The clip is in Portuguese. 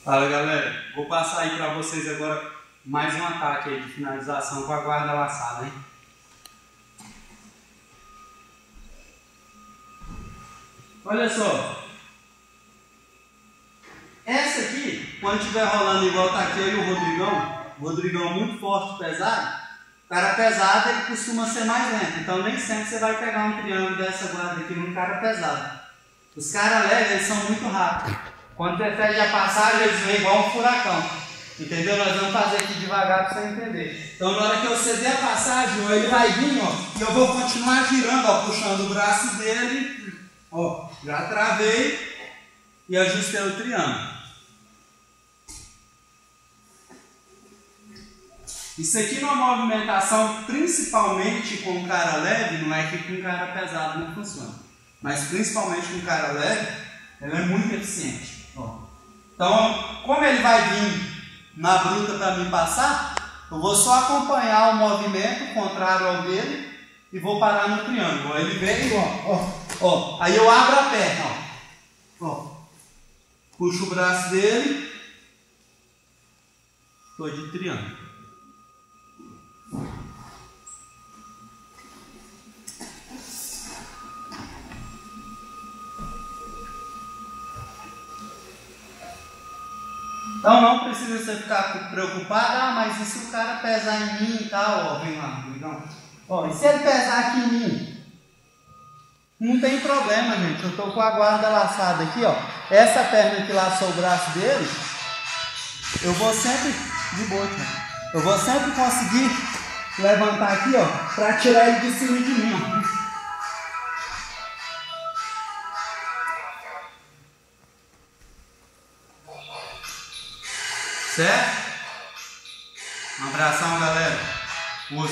Fala galera, vou passar aí para vocês agora mais um ataque aí de finalização com a guarda laçada, hein? Olha só, essa aqui, quando estiver rolando igual tá aqui eu e o Rodrigão muito forte, pesado, o cara pesado ele costuma ser mais lento, então nem sempre você vai pegar um triângulo dessa guarda aqui num cara pesado. Os caras leves, eles são muito rápidos. Quando você pede a passagem, eles vêm igual um furacão. Entendeu? Nós vamos fazer aqui devagar para você entender. Então, na hora que eu ceder a passagem, ó, ele vai vir, ó, e eu vou continuar girando, ó, puxando o braço dele. Ó, já travei e ajustei o triângulo. Isso aqui numa movimentação, principalmente com um cara leve, não é que com um cara pesado não funciona. Mas principalmente com um cara leve, ela é muito eficiente. Ó. Então, como ele vai vir na bruta para me passar, eu vou só acompanhar o movimento contrário ao dele e vou parar no triângulo. Ele vem, ó. Aí eu abro a perna, ó. Puxo o braço dele, estou de triângulo. Então não precisa você ficar preocupado, mas e se o cara pesar em mim e tal, ó, vem lá, Rodrigão. Ó, e se ele pesar aqui em mim? Não tem problema, gente, eu tô com a guarda laçada aqui, ó. Essa perna que laçou o braço dele, eu vou sempre, de boa, cara. Eu vou sempre conseguir levantar aqui, ó, pra tirar ele de cima de mim, ó. Certo? Um abração, galera. Fui.